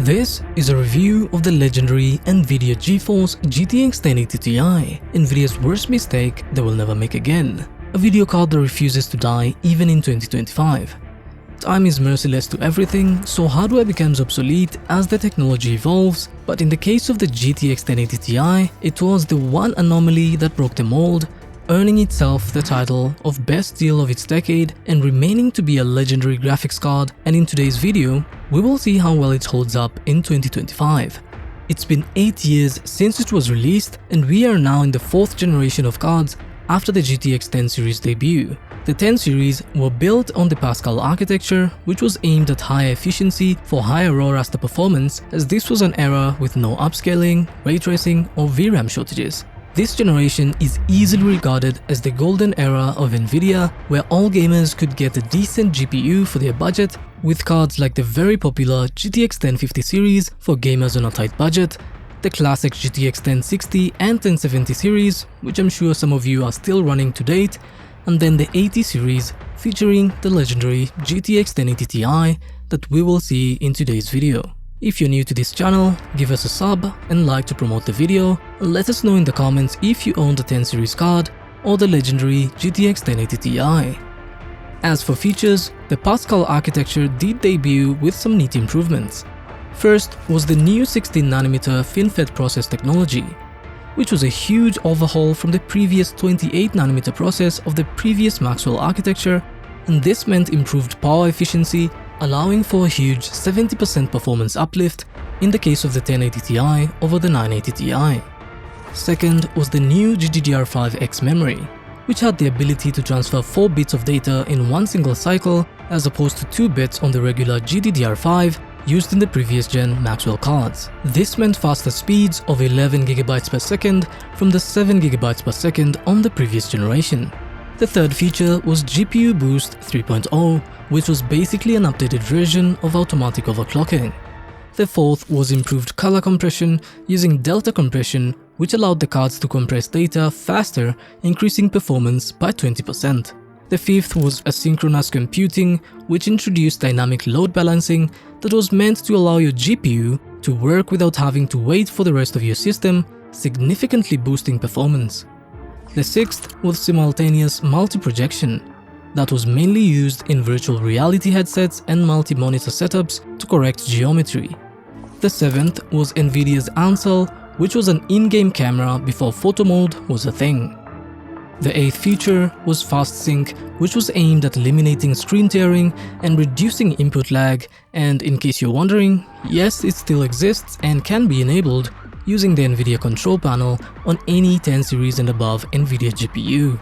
This is a review of the legendary NVIDIA GeForce GTX 1080 Ti, NVIDIA's worst mistake they will never make again. A video card that refuses to die even in 2025. Time is merciless to everything, so hardware becomes obsolete as the technology evolves, but in the case of the GTX 1080 Ti, it was the one anomaly that broke the mold, earning itself the title of best deal of its decade and remaining to be a legendary graphics card. And in today's video, we will see how well it holds up in 2025. It's been 8 years since it was released, and we are now in the 4th generation of cards after the GTX 10 series debut. The 10 series were built on the Pascal architecture, which was aimed at higher efficiency for higher raw raster performance, as this was an era with no upscaling, ray tracing or VRAM shortages. This generation is easily regarded as the golden era of NVIDIA, where all gamers could get a decent GPU for their budget, with cards like the very popular GTX 1050 series for gamers on a tight budget, the classic GTX 1060 and 1070 series, which I'm sure some of you are still running to date, and then the 80 series featuring the legendary GTX 1080 Ti that we will see in today's video. If you're new to this channel, give us a sub and like to promote the video, and let us know in the comments if you own the 10 series card or the legendary GTX 1080 Ti. As for features, the Pascal architecture did debut with some neat improvements. First was the new 16nm FinFET process technology, which was a huge overhaul from the previous 28nm process of the previous Maxwell architecture, and this meant improved power efficiency, allowing for a huge 70% performance uplift in the case of the 1080 Ti over the 980 Ti. Second was the new GDDR5X memory, which had the ability to transfer 4 bits of data in one single cycle as opposed to 2 bits on the regular GDDR5 used in the previous gen Maxwell cards. This meant faster speeds of 11 GB per second from the 7 GB per second on the previous generation. The third feature was GPU Boost 3.0, which was basically an updated version of automatic overclocking. The fourth was improved color compression using delta compression, which allowed the cards to compress data faster, increasing performance by 20%. The fifth was asynchronous computing, which introduced dynamic load balancing that was meant to allow your GPU to work without having to wait for the rest of your system, significantly boosting performance. The sixth was simultaneous multi-projection that was mainly used in virtual reality headsets and multi-monitor setups to correct geometry. The seventh was NVIDIA's Ansel, which was an in-game camera before photo mode was a thing. The eighth feature was fast sync, which was aimed at eliminating screen tearing and reducing input lag, and in case you're wondering, yes, it still exists and can be enabled using the NVIDIA control panel on any 10 series and above NVIDIA GPU.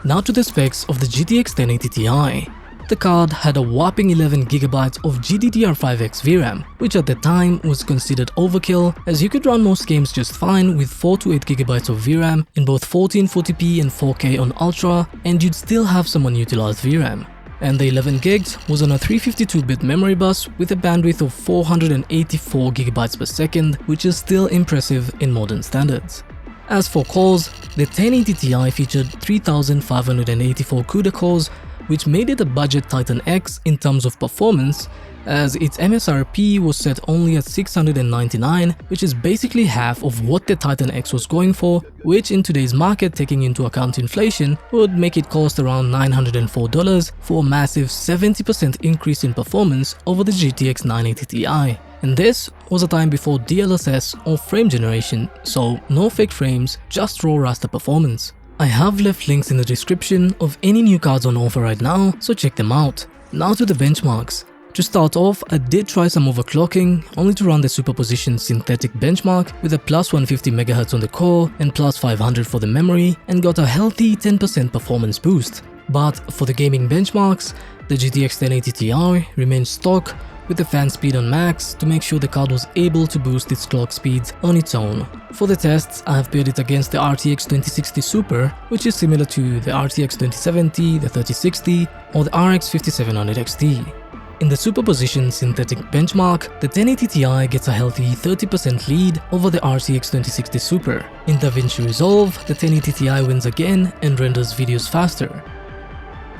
Now to the specs of the GTX 1080 Ti. The card had a whopping 11GB of GDDR5X VRAM, which at the time was considered overkill, as you could run most games just fine with 4 to 8GB of VRAM in both 1440p and 4K on Ultra, and you'd still have some unutilized VRAM. And the 11GB was on a 352-bit memory bus with a bandwidth of 484GB per second, which is still impressive in modern standards. As for cores, the 1080 Ti featured 3584 CUDA cores, which made it a budget Titan X in terms of performance, as its MSRP was set only at $699, which is basically half of what the Titan X was going for, which in today's market, taking into account inflation, would make it cost around $904 for a massive 70% increase in performance over the GTX 980 Ti. And this was a time before DLSS or frame generation, so no fake frames, just raw raster performance. I have left links in the description of any new cards on offer right now, so check them out. Now to the benchmarks. To start off, I did try some overclocking, only to run the superposition synthetic benchmark with a plus 150 MHz on the core and plus 500 for the memory, and got a healthy 10% performance boost. But for the gaming benchmarks, the GTX 1080 Ti remained stock with the fan speed on max to make sure the card was able to boost its clock speeds on its own. For the tests, I have paired it against the RTX 2060 Super, which is similar to the RTX 2070, the 3060 or the RX 5700 XT. In the superposition synthetic benchmark, the 1080 Ti gets a healthy 30% lead over the RTX 2060 Super. In DaVinci Resolve, the 1080 Ti wins again and renders videos faster.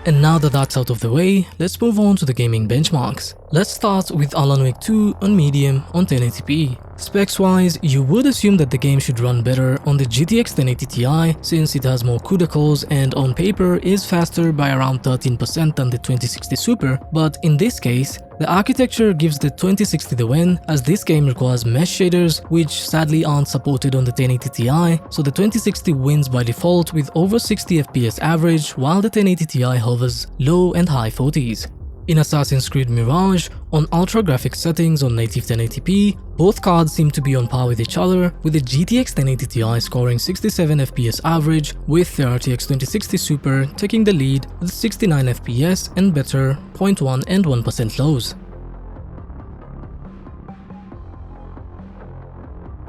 And now that that's out of the way, let's move on to the gaming benchmarks. Let's start with Alan Wake 2 on medium on 1080p. Specs wise, you would assume that the game should run better on the GTX 1080 Ti since it has more CUDA cores and on paper is faster by around 13% than the 2060 Super, but in this case, the architecture gives the 2060 the win as this game requires mesh shaders which sadly aren't supported on the 1080 Ti, so the 2060 wins by default with over 60 FPS average while the 1080 Ti hovers low and high 40s. In Assassin's Creed Mirage, on ultra graphics settings on native 1080p, both cards seem to be on par with each other, with the GTX 1080 Ti scoring 67 FPS average, with the RTX 2060 Super taking the lead with 69 FPS and better 0.1 and 1% lows.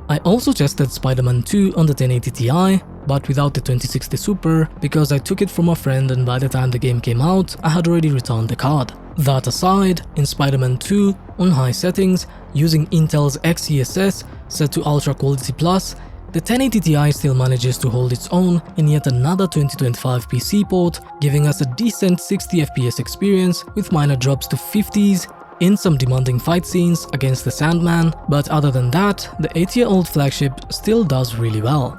I also tested Spider-Man 2 on the 1080 Ti, but without the 2060 Super because I took it from a friend and by the time the game came out, I had already returned the card. That aside, in Spider-Man 2, on high settings, using Intel's XeSS set to Ultra Quality Plus, the 1080 Ti still manages to hold its own in yet another 2025 PC port, giving us a decent 60 FPS experience with minor drops to 50s, in some demanding fight scenes against the Sandman, but other than that, the 8-year-old flagship still does really well.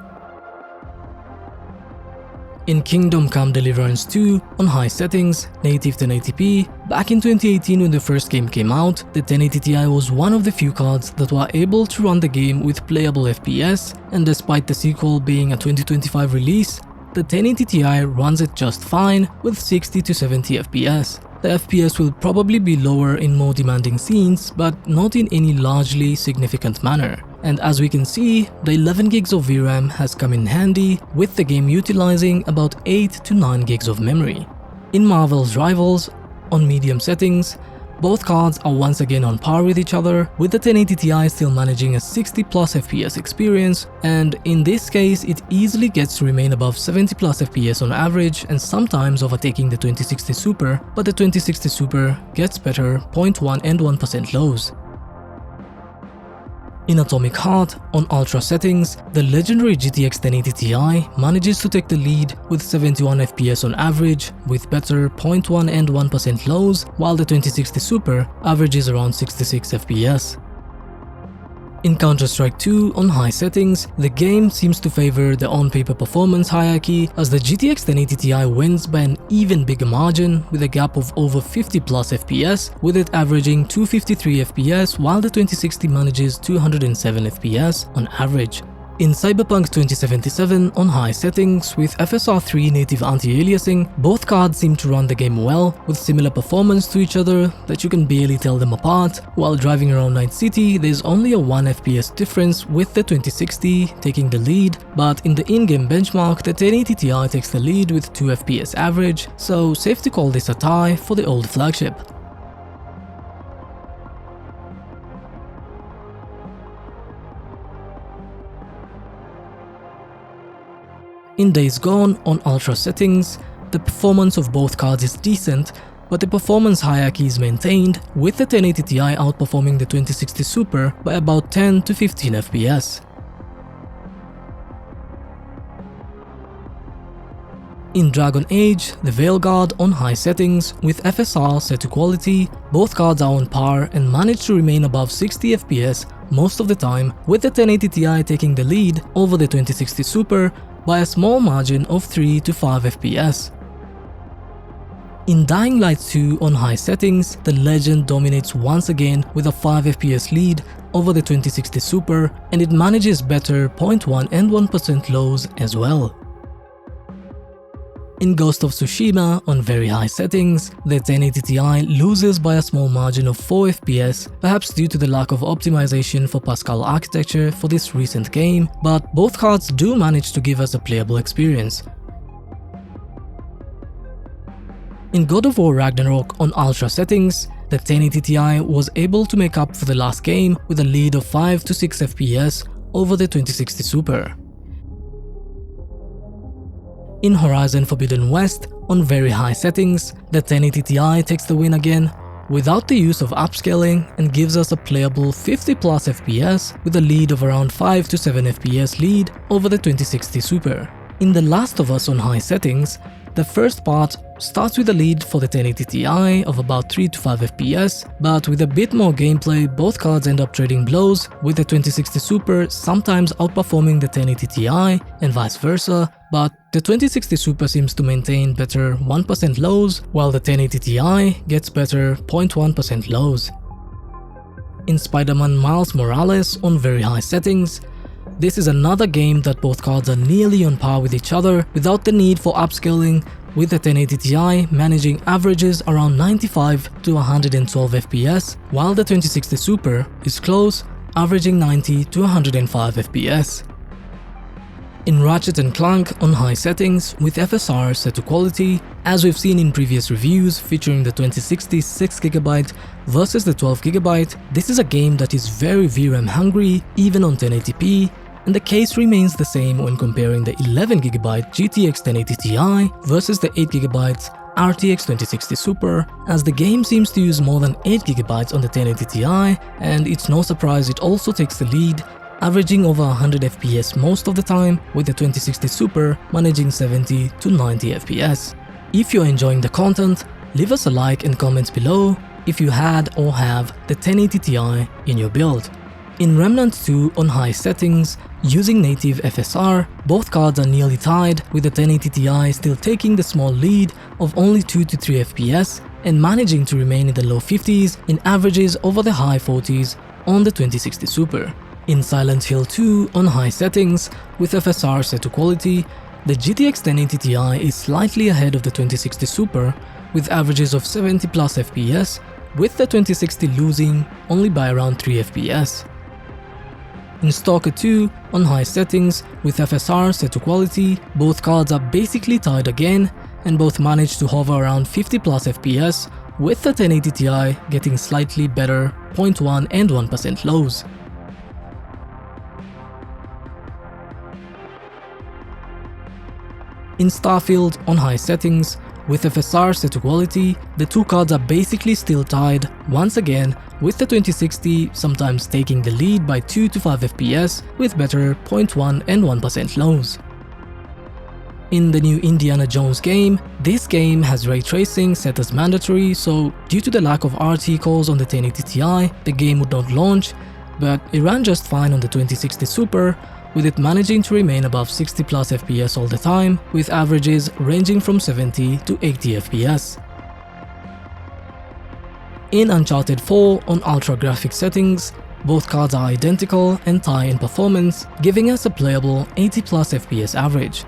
In Kingdom Come Deliverance 2, on high settings, native 1080p, back in 2018 when the first game came out, the 1080 Ti was one of the few cards that were able to run the game with playable FPS, and despite the sequel being a 2025 release, the 1080 Ti runs it just fine with 60 to 70 FPS. The FPS will probably be lower in more demanding scenes, but not in any largely significant manner. And as we can see, the 11 gigs of VRAM has come in handy, with the game utilizing about 8 to 9 gigs of memory. In Marvel's Rivals, on medium settings, both cards are once again on par with each other, with the 1080 Ti still managing a 60 plus FPS experience, and in this case it easily gets to remain above 70 plus FPS on average and sometimes overtaking the 2060 Super, but the 2060 Super gets better 0.1 and 1% lows. In Atomic Heart, on ultra settings, the legendary GTX 1080 Ti manages to take the lead with 71 FPS on average, with better 0.1 and 1% lows, while the 2060 Super averages around 66 FPS. In Counter-Strike 2, on high settings, the game seems to favor the on-paper performance hierarchy as the GTX 1080 Ti wins by an even bigger margin with a gap of over 50 plus FPS, with it averaging 253 FPS while the 2060 manages 207 FPS on average. In Cyberpunk 2077 on high settings with FSR3 native anti-aliasing, both cards seem to run the game well with similar performance to each other that you can barely tell them apart. While driving around Night City, there's only a 1 FPS difference with the 2060 taking the lead, but in the in-game benchmark, the 1080 Ti takes the lead with 2 FPS average, so safe to call this a tie for the old flagship. In Days Gone on ultra settings, the performance of both cards is decent, but the performance hierarchy is maintained, with the 1080 Ti outperforming the 2060 Super by about 10 to 15 FPS. In Dragon Age, the Veilguard on high settings with FSR set to quality, both cards are on par and manage to remain above 60 FPS most of the time, with the 1080 Ti taking the lead over the 2060 Super by a small margin of 3 to 5 FPS. In Dying Light 2 on high settings, the Legend dominates once again with a 5 FPS lead over the 2060 Super, and it manages better 0.1 and 1% lows as well. In Ghost of Tsushima on very high settings, the 1080 Ti loses by a small margin of 4 FPS, perhaps due to the lack of optimization for Pascal architecture for this recent game, but both cards do manage to give us a playable experience. In God of War Ragnarok on ultra settings, the 1080 Ti was able to make up for the last game with a lead of 5 to 6 FPS over the 2060 Super. In Horizon Forbidden West, on very high settings, the 1080 Ti takes the win again, without the use of upscaling, and gives us a playable 50 plus FPS with a lead of around 5 to 7 FPS lead over the 2060 Super. In The Last of Us on high settings, The first part starts with a lead for the 1080 Ti of about 3 to 5 FPS, but with a bit more gameplay, both cards end up trading blows, with the 2060 Super sometimes outperforming the 1080 Ti and vice versa, but the 2060 Super seems to maintain better 1% lows, while the 1080 Ti gets better 0.1% lows. In Spider-Man Miles Morales on very high settings, this is another game that both cards are nearly on par with each other without the need for upscaling, with the 1080 Ti managing averages around 95 to 112 FPS, while the 2060 Super is close, averaging 90 to 105 FPS. In Ratchet & Clank on high settings with FSR set to quality, as we've seen in previous reviews featuring the 2060 6GB versus the 12GB, this is a game that is very VRAM hungry even on 1080p, and the case remains the same when comparing the 11GB GTX 1080 Ti versus the 8GB RTX 2060 Super, as the game seems to use more than 8GB on the 1080 Ti, and it's no surprise it also takes the lead, averaging over 100 FPS most of the time, with the 2060 Super managing 70 to 90 FPS. If you're enjoying the content, leave us a like and comment below if you had or have the 1080 Ti in your build. In Remnant 2 on high settings, using native FSR, both cards are nearly tied, with the 1080 Ti still taking the small lead of only 2 to 3 FPS and managing to remain in the low 50s in averages over the high 40s on the 2060 Super. In Silent Hill 2 on high settings, with FSR set to quality, the GTX 1080 Ti is slightly ahead of the 2060 Super with averages of 70 plus FPS, with the 2060 losing only by around 3 FPS. In Stalker 2 on high settings with FSR set to quality, both cards are basically tied again and both manage to hover around 50 plus FPS, with the 1080 Ti getting slightly better 0.1 and 1% lows. In Starfield on high settings, with FSR set to quality, the two cards are basically still tied once again, with the 2060 sometimes taking the lead by 2 to 5 FPS with better 0.1 and 1% lows. In the new Indiana Jones game, this game has ray tracing set as mandatory, so due to the lack of RT cores on the 1080 Ti, the game would not launch, but it ran just fine on the 2060 Super, with it managing to remain above 60 plus FPS all the time, with averages ranging from 70 to 80 FPS. In Uncharted 4 on ultra graphic settings, both cards are identical and tie in performance, giving us a playable 80 plus FPS average.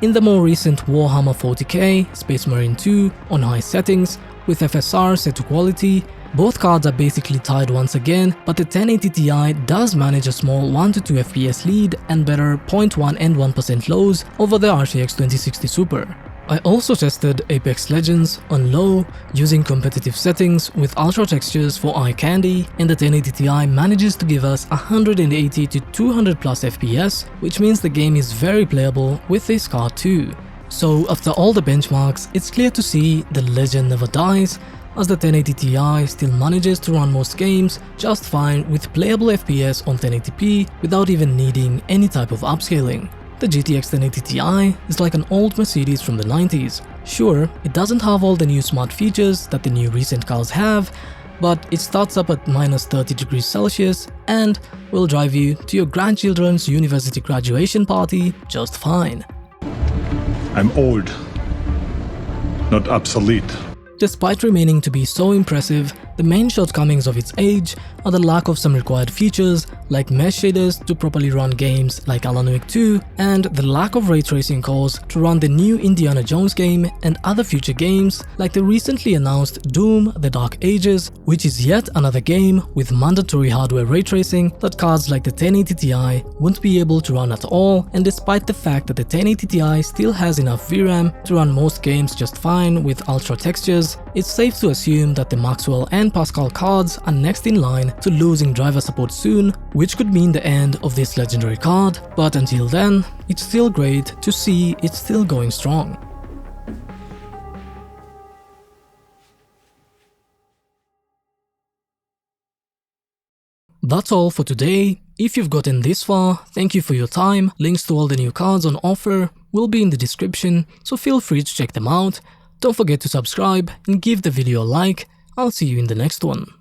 In the more recent Warhammer 40k Space Marine 2 on high settings, with FSR set to quality, both cards are basically tied once again, but the 1080 Ti does manage a small 1 to 2 FPS lead and better 0.1 and 1% lows over the RTX 2060 Super. I also tested Apex Legends on low using competitive settings with ultra textures for eye candy, and the 1080 Ti manages to give us 180 to 200 plus FPS, which means the game is very playable with this card too. So after all the benchmarks, it's clear to see the legend never dies, as the 1080 Ti still manages to run most games just fine with playable FPS on 1080p without even needing any type of upscaling. The GTX 1080 Ti is like an old Mercedes from the 90s. Sure, it doesn't have all the new smart features that the new recent cars have, but it starts up at minus 30 degrees Celsius and will drive you to your grandchildren's university graduation party just fine. I'm old, not obsolete. Despite remaining to be so impressive, the main shortcomings of its age are the lack of some required features like mesh shaders to properly run games like Alan Wake 2, and the lack of ray tracing cores to run the new Indiana Jones game and other future games like the recently announced Doom: The Dark Ages, which is yet another game with mandatory hardware ray tracing that cards like the 1080 Ti won't be able to run at all, and despite the fact that the 1080 Ti still has enough VRAM to run most games just fine with ultra textures, it's safe to assume that the Maxwell and Pascal cards are next in line to losing driver support soon, which could mean the end of this legendary card, but until then, it's still great to see it's still going strong. That's all for today. If you've gotten this far, thank you for your time. Links to all the new cards on offer will be in the description, so feel free to check them out. Don't forget to subscribe and give the video a like. I'll see you in the next one.